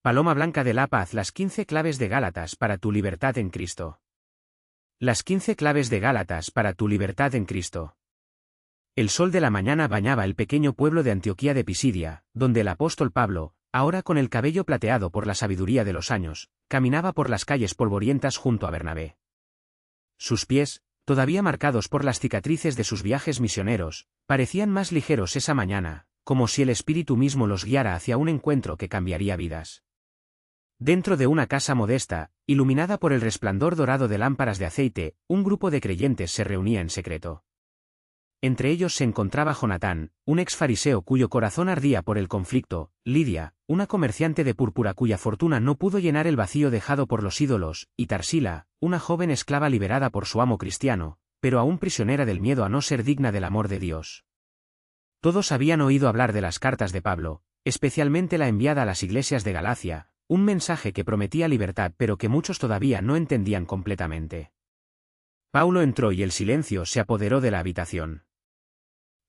Paloma blanca de la paz. Las 15 claves de Gálatas para tu libertad en Cristo. Las 15 claves de Gálatas para tu libertad en Cristo. El sol de la mañana bañaba el pequeño pueblo de Antioquía de Pisidia, donde el apóstol Pablo, ahora con el cabello plateado por la sabiduría de los años, caminaba por las calles polvorientas junto a Bernabé. Sus pies, todavía marcados por las cicatrices de sus viajes misioneros, parecían más ligeros esa mañana, como si el Espíritu mismo los guiara hacia un encuentro que cambiaría vidas. Dentro de una casa modesta, iluminada por el resplandor dorado de lámparas de aceite, un grupo de creyentes se reunía en secreto. Entre ellos se encontraba Jonatán, un ex fariseo cuyo corazón ardía por el conflicto, Lidia, una comerciante de púrpura cuya fortuna no pudo llenar el vacío dejado por los ídolos, y Tarsila, una joven esclava liberada por su amo cristiano, pero aún prisionera del miedo a no ser digna del amor de Dios. Todos habían oído hablar de las cartas de Pablo, especialmente la enviada a las iglesias de Galacia, un mensaje que prometía libertad pero que muchos todavía no entendían completamente. Paulo entró y el silencio se apoderó de la habitación.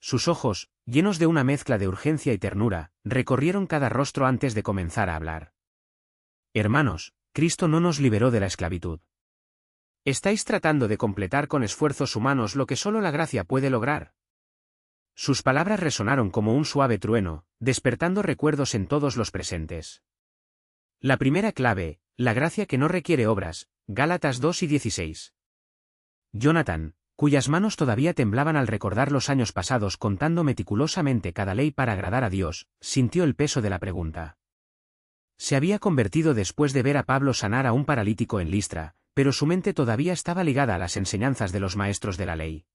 Sus ojos, llenos de una mezcla de urgencia y ternura, recorrieron cada rostro antes de comenzar a hablar. Hermanos, Cristo no nos liberó de la esclavitud. ¿Estáis tratando de completar con esfuerzos humanos lo que solo la gracia puede lograr? Sus palabras resonaron como un suave trueno, despertando recuerdos en todos los presentes. La primera clave, la gracia que no requiere obras, Gálatas 2:16. Jonathan, cuyas manos todavía temblaban al recordar los años pasados contando meticulosamente cada ley para agradar a Dios, sintió el peso de la pregunta. Se había convertido después de ver a Pablo sanar a un paralítico en Listra, pero su mente todavía estaba ligada a las enseñanzas de los maestros de la ley.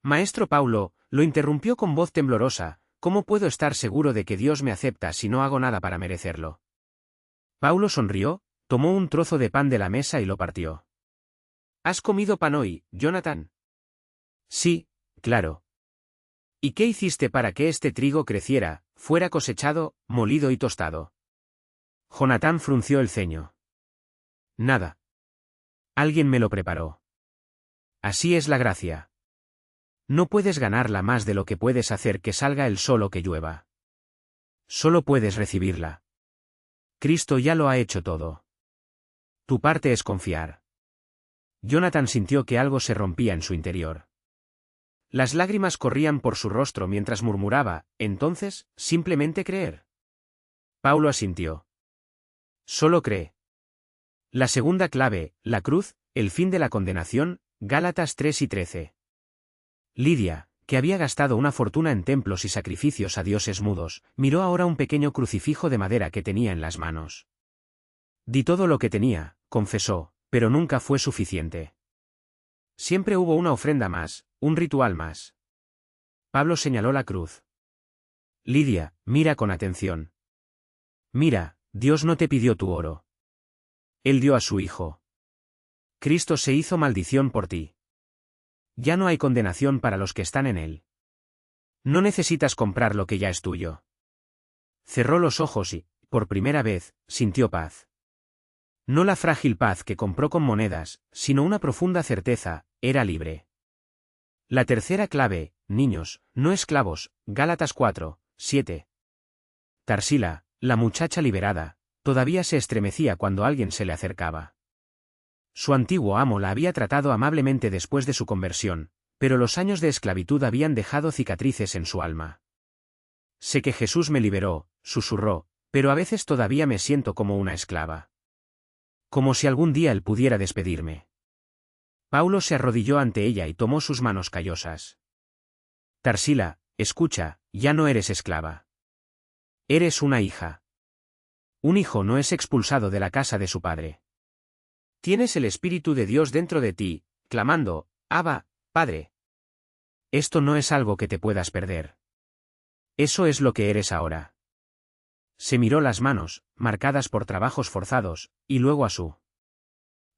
Maestro Paulo, lo interrumpió con voz temblorosa, ¿cómo puedo estar seguro de que Dios me acepta si no hago nada para merecerlo? Paulo sonrió, tomó un trozo de pan de la mesa y lo partió. ¿Has comido pan hoy, Jonathan? Sí, claro. ¿Y qué hiciste para que este trigo creciera, fuera cosechado, molido y tostado? Jonatán frunció el ceño. Nada. Alguien me lo preparó. Así es la gracia. No puedes ganarla más de lo que puedes hacer que salga el sol o que llueva. Solo puedes recibirla. Cristo ya lo ha hecho todo. Tu parte es confiar. Jonathan sintió que algo se rompía en su interior. Las lágrimas corrían por su rostro mientras murmuraba, entonces, simplemente creer. Paulo asintió. Solo cree. La segunda clave, la cruz, el fin de la condenación, Gálatas 3:13. Lidia, que había gastado una fortuna en templos y sacrificios a dioses mudos, miró ahora un pequeño crucifijo de madera que tenía en las manos. Di todo lo que tenía, confesó, pero nunca fue suficiente. Siempre hubo una ofrenda más, un ritual más. Pablo señaló la cruz. Lidia, mira con atención. Mira, Dios no te pidió tu oro. Él dio a su Hijo. Cristo se hizo maldición por ti. Ya no hay condenación para los que están en él. No necesitas comprar lo que ya es tuyo. Cerró los ojos y, por primera vez, sintió paz. No la frágil paz que compró con monedas, sino una profunda certeza, era libre. La tercera clave, niños, no esclavos, Gálatas 4:7. Tarsila, la muchacha liberada, todavía se estremecía cuando alguien se le acercaba. Su antiguo amo la había tratado amablemente después de su conversión, pero los años de esclavitud habían dejado cicatrices en su alma. Sé que Jesús me liberó, susurró, pero a veces todavía me siento como una esclava. Como si algún día él pudiera despedirme. Paulo se arrodilló ante ella y tomó sus manos callosas. Tarsila, escucha, ya no eres esclava. Eres una hija. Un hijo no es expulsado de la casa de su padre. Tienes el Espíritu de Dios dentro de ti, clamando, Abba, Padre. Esto no es algo que te puedas perder. Eso es lo que eres ahora. Se miró las manos, marcadas por trabajos forzados, y luego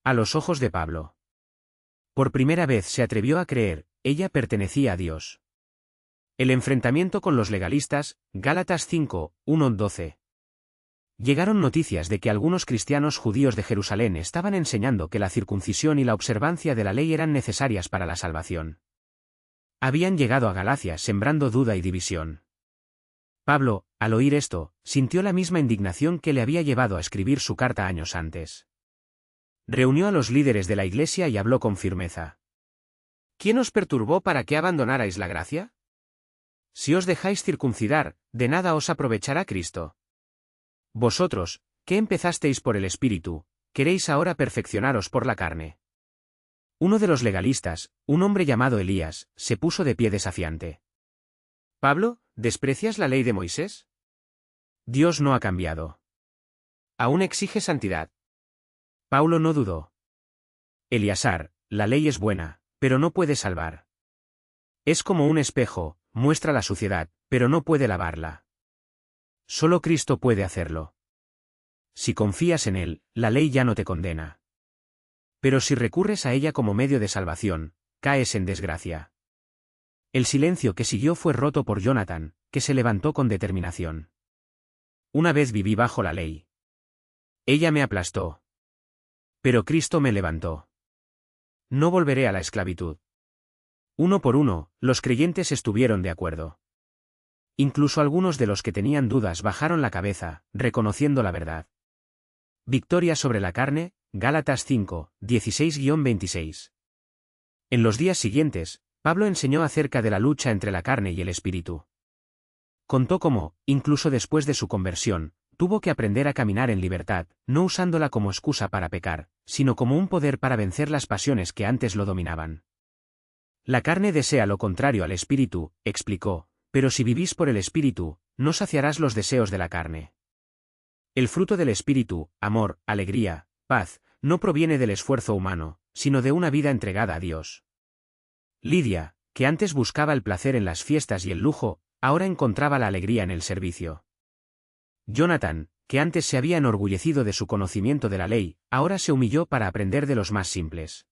a los ojos de Pablo. Por primera vez se atrevió a creer, ella pertenecía a Dios. El enfrentamiento con los legalistas, Gálatas 5:1-12. Llegaron noticias de que algunos cristianos judíos de Jerusalén estaban enseñando que la circuncisión y la observancia de la ley eran necesarias para la salvación. Habían llegado a Galacia sembrando duda y división. Pablo, al oír esto, sintió la misma indignación que le había llevado a escribir su carta años antes. Reunió a los líderes de la iglesia y habló con firmeza. ¿Quién os perturbó para que abandonarais la gracia? Si os dejáis circuncidar, de nada os aprovechará Cristo. Vosotros, que empezasteis por el Espíritu, queréis ahora perfeccionaros por la carne. Uno de los legalistas, un hombre llamado Elías, se puso de pie desafiante. Pablo, ¿desprecias la ley de Moisés? Dios no ha cambiado. Aún exige santidad. Pablo no dudó. Eleazar, la ley es buena, pero no puede salvar. Es como un espejo, muestra la suciedad, pero no puede lavarla. Solo Cristo puede hacerlo. Si confías en Él, la ley ya no te condena. Pero si recurres a ella como medio de salvación, caes en desgracia. El silencio que siguió fue roto por Jonathan, que se levantó con determinación. Una vez viví bajo la ley. Ella me aplastó. Pero Cristo me levantó. No volveré a la esclavitud. Uno por uno, los creyentes estuvieron de acuerdo. Incluso algunos de los que tenían dudas bajaron la cabeza, reconociendo la verdad. Victoria sobre la carne, Gálatas 5, 16-26. En los días siguientes, Pablo enseñó acerca de la lucha entre la carne y el espíritu. Contó cómo, incluso después de su conversión, tuvo que aprender a caminar en libertad, no usándola como excusa para pecar, sino como un poder para vencer las pasiones que antes lo dominaban. La carne desea lo contrario al espíritu, explicó, pero si vivís por el espíritu, no saciarás los deseos de la carne. El fruto del espíritu, amor, alegría, paz, no proviene del esfuerzo humano, sino de una vida entregada a Dios. Lidia, que antes buscaba el placer en las fiestas y el lujo, ahora encontraba la alegría en el servicio. Jonathan, que antes se había enorgullecido de su conocimiento de la ley, ahora se humilló para aprender de los más simples.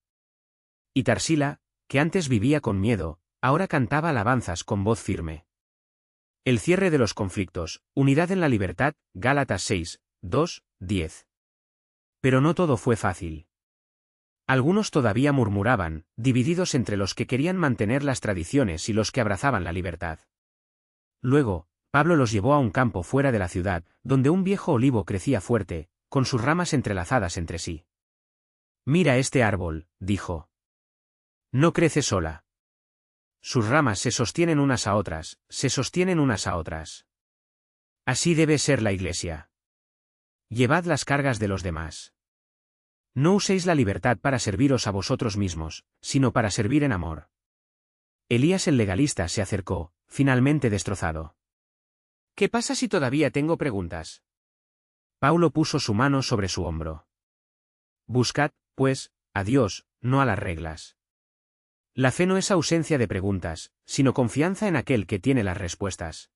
Y Tarsila, que antes vivía con miedo, ahora cantaba alabanzas con voz firme. El cierre de los conflictos, unidad en la libertad, Gálatas 6, 2, 10. Pero no todo fue fácil. Algunos todavía murmuraban, divididos entre los que querían mantener las tradiciones y los que abrazaban la libertad. Luego, Pablo los llevó a un campo fuera de la ciudad, donde un viejo olivo crecía fuerte, con sus ramas entrelazadas entre sí. Mira este árbol, dijo. No crece sola. Sus ramas se sostienen unas a otras, se sostienen unas a otras. Así debe ser la Iglesia. Llevad las cargas de los demás. No uséis la libertad para serviros a vosotros mismos, sino para servir en amor. Elías el legalista se acercó, finalmente destrozado. ¿Qué pasa si todavía tengo preguntas? Paulo puso su mano sobre su hombro. Buscad, pues, a Dios, no a las reglas. La fe no es ausencia de preguntas, sino confianza en aquel que tiene las respuestas.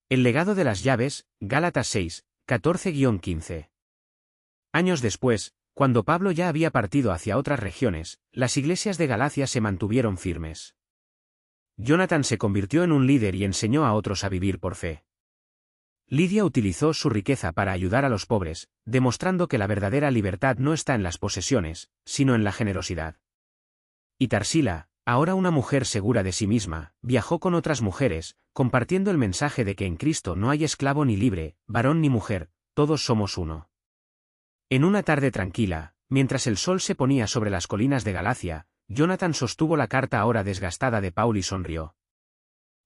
El legado de las llaves, Gálatas 6, 14-15. Años después, cuando Pablo ya había partido hacia otras regiones, las iglesias de Galacia se mantuvieron firmes. Jonathan se convirtió en un líder y enseñó a otros a vivir por fe. Lidia utilizó su riqueza para ayudar a los pobres, demostrando que la verdadera libertad no está en las posesiones, sino en la generosidad. Y Tarsila, ahora una mujer segura de sí misma, viajó con otras mujeres, compartiendo el mensaje de que en Cristo no hay esclavo ni libre, varón ni mujer, todos somos uno. En una tarde tranquila, mientras el sol se ponía sobre las colinas de Galacia, Jonathan sostuvo la carta ahora desgastada de Paul y sonrió.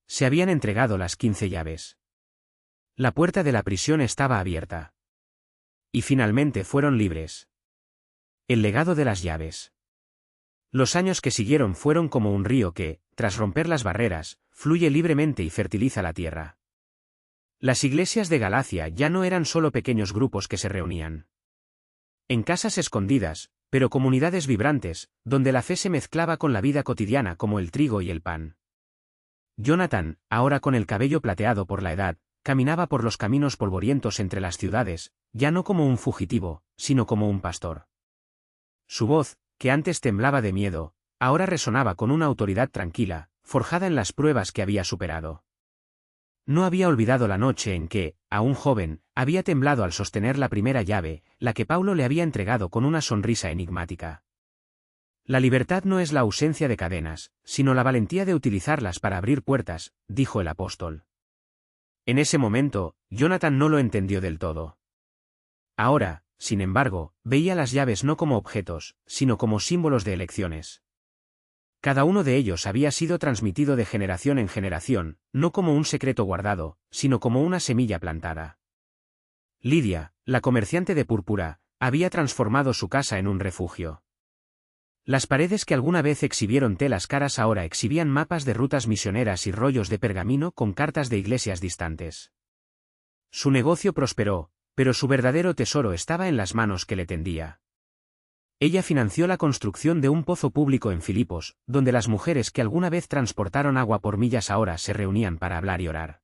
Se habían entregado las 15 llaves. La puerta de la prisión estaba abierta. Y finalmente fueron libres. El legado de las llaves. Los años que siguieron fueron como un río que, tras romper las barreras, fluye libremente y fertiliza la tierra. Las iglesias de Galacia ya no eran solo pequeños grupos que se reunían en casas escondidas, pero comunidades vibrantes, donde la fe se mezclaba con la vida cotidiana como el trigo y el pan. Jonathan, ahora con el cabello plateado por la edad, caminaba por los caminos polvorientos entre las ciudades, ya no como un fugitivo, sino como un pastor. Su voz, que antes temblaba de miedo, ahora resonaba con una autoridad tranquila, forjada en las pruebas que había superado. No había olvidado la noche en que, aún joven, había temblado al sostener la primera llave, la que Paulo le había entregado con una sonrisa enigmática. La libertad no es la ausencia de cadenas, sino la valentía de utilizarlas para abrir puertas, dijo el apóstol. En ese momento, Jonathan no lo entendió del todo. Ahora, sin embargo, veía las llaves no como objetos, sino como símbolos de elecciones. Cada uno de ellos había sido transmitido de generación en generación, no como un secreto guardado, sino como una semilla plantada. Lidia, la comerciante de púrpura, había transformado su casa en un refugio. Las paredes que alguna vez exhibieron telas caras ahora exhibían mapas de rutas misioneras y rollos de pergamino con cartas de iglesias distantes. Su negocio prosperó, pero su verdadero tesoro estaba en las manos que le tendía. Ella financió la construcción de un pozo público en Filipos, donde las mujeres que alguna vez transportaron agua por millas ahora se reunían para hablar y orar.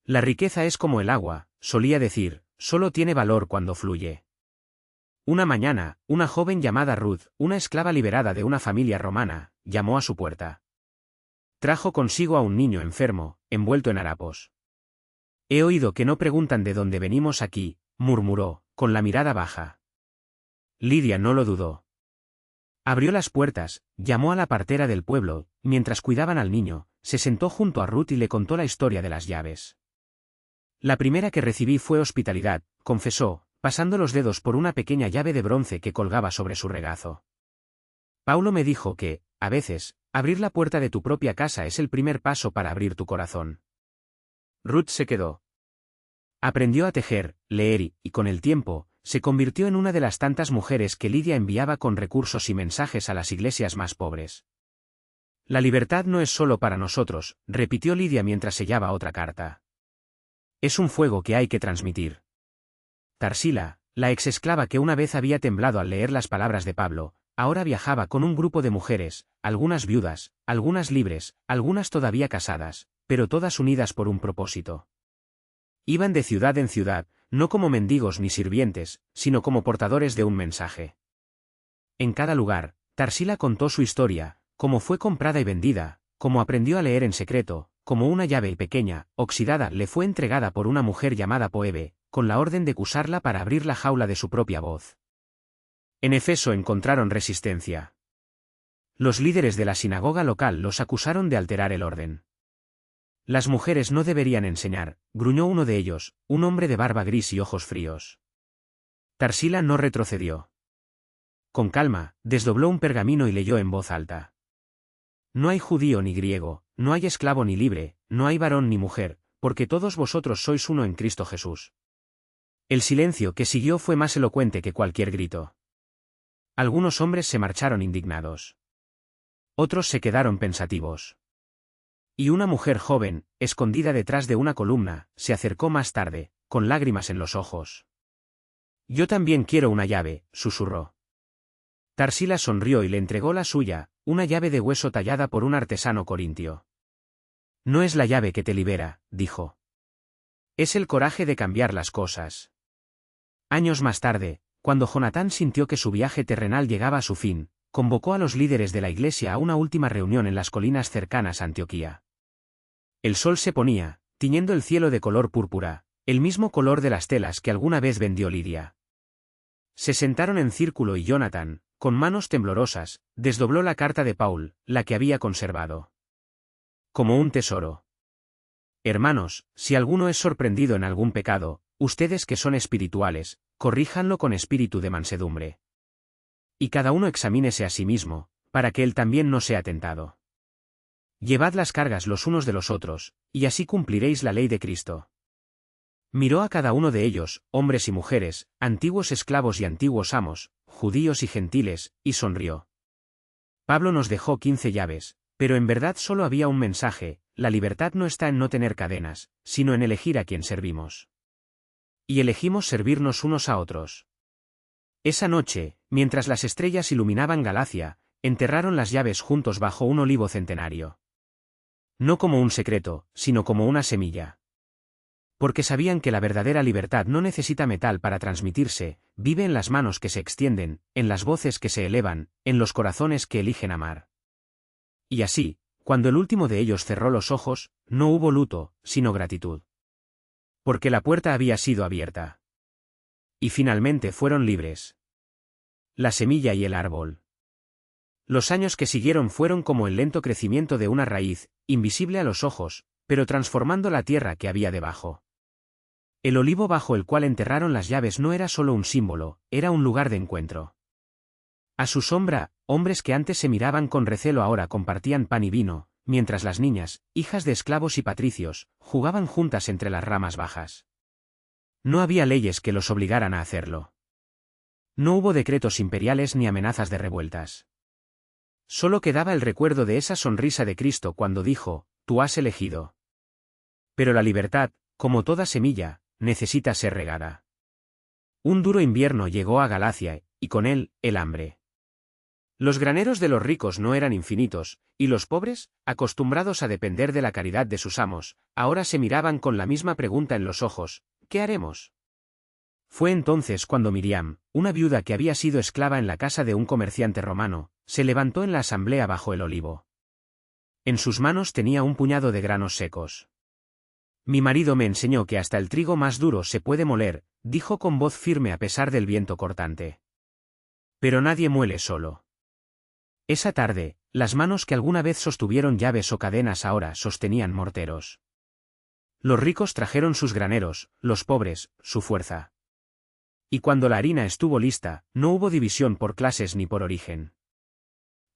La riqueza es como el agua, solía decir, solo tiene valor cuando fluye. Una mañana, una joven llamada Ruth, una esclava liberada de una familia romana, llamó a su puerta. Trajo consigo a un niño enfermo, envuelto en harapos. He oído que no preguntan de dónde venimos aquí, murmuró, con la mirada baja. Lidia no lo dudó. Abrió las puertas, llamó a la partera del pueblo, mientras cuidaban al niño, se sentó junto a Ruth y le contó la historia de las llaves. La primera que recibí fue hospitalidad, confesó, pasando los dedos por una pequeña llave de bronce que colgaba sobre su regazo. Paulo me dijo que, a veces, abrir la puerta de tu propia casa es el primer paso para abrir tu corazón. Ruth se quedó. Aprendió a tejer, leer y, con el tiempo, se convirtió en una de las tantas mujeres que Lidia enviaba con recursos y mensajes a las iglesias más pobres. La libertad no es solo para nosotros, repitió Lidia mientras sellaba otra carta. Es un fuego que hay que transmitir. Tarsila, la exesclava que una vez había temblado al leer las palabras de Pablo, ahora viajaba con un grupo de mujeres, algunas viudas, algunas libres, algunas todavía casadas, pero todas unidas por un propósito. Iban de ciudad en ciudad, no como mendigos ni sirvientes, sino como portadores de un mensaje. En cada lugar, Tarsila contó su historia, cómo fue comprada y vendida, cómo aprendió a leer en secreto, cómo una llave pequeña, oxidada, le fue entregada por una mujer llamada Poebe, con la orden de usarla para abrir la jaula de su propia voz. En Efeso encontraron resistencia. Los líderes de la sinagoga local los acusaron de alterar el orden. Las mujeres no deberían enseñar, gruñó uno de ellos, un hombre de barba gris y ojos fríos. Tarsila no retrocedió. Con calma, desdobló un pergamino y leyó en voz alta. No hay judío ni griego, no hay esclavo ni libre, no hay varón ni mujer, porque todos vosotros sois uno en Cristo Jesús. El silencio que siguió fue más elocuente que cualquier grito. Algunos hombres se marcharon indignados. Otros se quedaron pensativos. Y una mujer joven, escondida detrás de una columna, se acercó más tarde, con lágrimas en los ojos. Yo también quiero una llave, susurró. Tarsila sonrió y le entregó la suya, una llave de hueso tallada por un artesano corintio. No es la llave que te libera, dijo. Es el coraje de cambiar las cosas. Años más tarde, cuando Jonatán sintió que su viaje terrenal llegaba a su fin, convocó a los líderes de la iglesia a una última reunión en las colinas cercanas a Antioquía. El sol se ponía, tiñendo el cielo de color púrpura, el mismo color de las telas que alguna vez vendió Lidia. Se sentaron en círculo y Jonathan, con manos temblorosas, desdobló la carta de Paul, la que había conservado. Como un tesoro. Hermanos, si alguno es sorprendido en algún pecado, ustedes que son espirituales, corríjanlo con espíritu de mansedumbre. Y cada uno examínese a sí mismo, para que él también no sea tentado. Llevad las cargas los unos de los otros, y así cumpliréis la ley de Cristo. Miró a cada uno de ellos, hombres y mujeres, antiguos esclavos y antiguos amos, judíos y gentiles, y sonrió. Pablo nos dejó 15 llaves, pero en verdad solo había un mensaje: la libertad no está en no tener cadenas, sino en elegir a quien servimos. Y elegimos servirnos unos a otros. Esa noche, mientras las estrellas iluminaban Galacia, enterraron las llaves juntos bajo un olivo centenario. No como un secreto, sino como una semilla. Porque sabían que la verdadera libertad no necesita metal para transmitirse, vive en las manos que se extienden, en las voces que se elevan, en los corazones que eligen amar. Y así, cuando el último de ellos cerró los ojos, no hubo luto, sino gratitud. Porque la puerta había sido abierta. Y finalmente fueron libres. La semilla y el árbol. Los años que siguieron fueron como el lento crecimiento de una raíz, invisible a los ojos, pero transformando la tierra que había debajo. El olivo bajo el cual enterraron las llaves no era solo un símbolo, era un lugar de encuentro. A su sombra, hombres que antes se miraban con recelo ahora compartían pan y vino, mientras las niñas, hijas de esclavos y patricios, jugaban juntas entre las ramas bajas. No había leyes que los obligaran a hacerlo. No hubo decretos imperiales ni amenazas de revueltas. Solo quedaba el recuerdo de esa sonrisa de Cristo cuando dijo, «Tú has elegido». Pero la libertad, como toda semilla, necesita ser regada. Un duro invierno llegó a Galacia, y con él, el hambre. Los graneros de los ricos no eran infinitos, y los pobres, acostumbrados a depender de la caridad de sus amos, ahora se miraban con la misma pregunta en los ojos, ¿qué haremos? Fue entonces cuando Miriam, una viuda que había sido esclava en la casa de un comerciante romano, se levantó en la asamblea bajo el olivo. En sus manos tenía un puñado de granos secos. Mi marido me enseñó que hasta el trigo más duro se puede moler, dijo con voz firme a pesar del viento cortante. Pero nadie muele solo. Esa tarde, las manos que alguna vez sostuvieron llaves o cadenas ahora sostenían morteros. Los ricos trajeron sus graneros, los pobres, su fuerza. Y cuando la harina estuvo lista, no hubo división por clases ni por origen.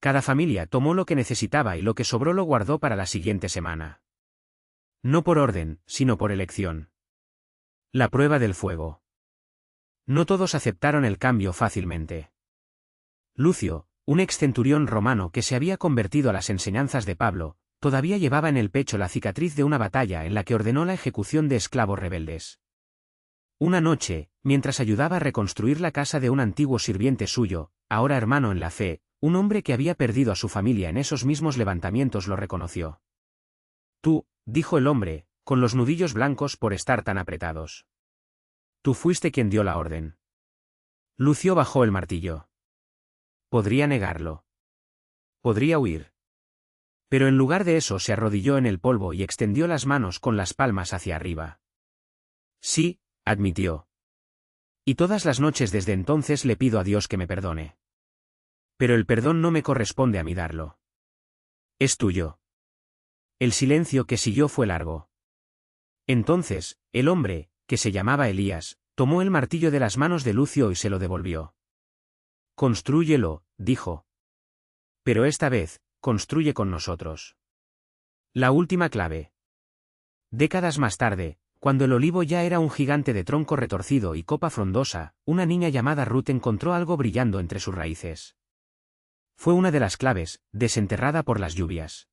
Cada familia tomó lo que necesitaba y lo que sobró lo guardó para la siguiente semana. No por orden, sino por elección. La prueba del fuego. No todos aceptaron el cambio fácilmente. Lucio, un excenturión romano que se había convertido a las enseñanzas de Pablo, todavía llevaba en el pecho la cicatriz de una batalla en la que ordenó la ejecución de esclavos rebeldes. Una noche, mientras ayudaba a reconstruir la casa de un antiguo sirviente suyo, ahora hermano en la fe, un hombre que había perdido a su familia en esos mismos levantamientos lo reconoció. Tú, dijo el hombre, con los nudillos blancos por estar tan apretados. Tú fuiste quien dio la orden. Lucio bajó el martillo. Podría negarlo. Podría huir. Pero en lugar de eso se arrodilló en el polvo y extendió las manos con las palmas hacia arriba. Sí, admitió. Y todas las noches desde entonces le pido a Dios que me perdone. Pero el perdón no me corresponde a mí darlo. Es tuyo. El silencio que siguió fue largo. Entonces, el hombre, que se llamaba Elías, tomó el martillo de las manos de Lucio y se lo devolvió. Constrúyelo, dijo. Pero esta vez, construye con nosotros. La última clave. Décadas más tarde, cuando el olivo ya era un gigante de tronco retorcido y copa frondosa, una niña llamada Ruth encontró algo brillando entre sus raíces. Fue una de las claves, desenterrada por las lluvias.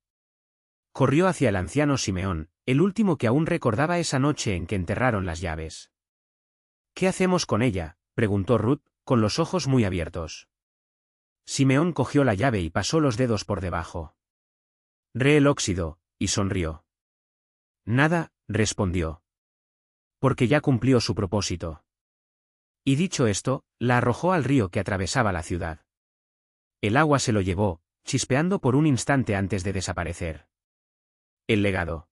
Corrió hacia el anciano Simeón, el último que aún recordaba esa noche en que enterraron las llaves. ¿Qué hacemos con ella?, preguntó Ruth, con los ojos muy abiertos. Simeón cogió la llave y pasó los dedos por debajo. Re el óxido, y sonrió. Nada, respondió. Porque ya cumplió su propósito. Y dicho esto, la arrojó al río que atravesaba la ciudad. El agua se lo llevó, chispeando por un instante antes de desaparecer. El legado.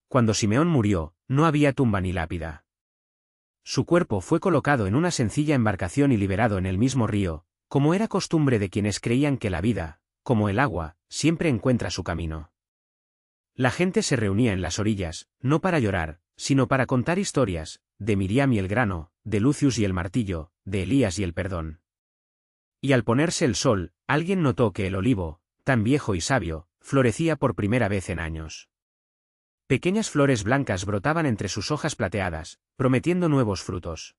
Cuando Simeón murió, no había tumba ni lápida. Su cuerpo fue colocado en una sencilla embarcación y liberado en el mismo río, como era costumbre de quienes creían que la vida, como el agua, siempre encuentra su camino. La gente se reunía en las orillas, no para llorar, sino para contar historias, de Miriam y el grano, de Lucius y el martillo, de Elías y el perdón. Y al ponerse el sol, alguien notó que el olivo, tan viejo y sabio, florecía por primera vez en años. Pequeñas flores blancas brotaban entre sus hojas plateadas, prometiendo nuevos frutos.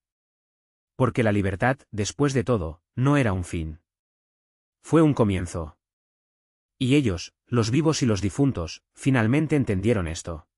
Porque la libertad, después de todo, no era un fin. Fue un comienzo. Y ellos, los vivos y los difuntos, finalmente entendieron esto.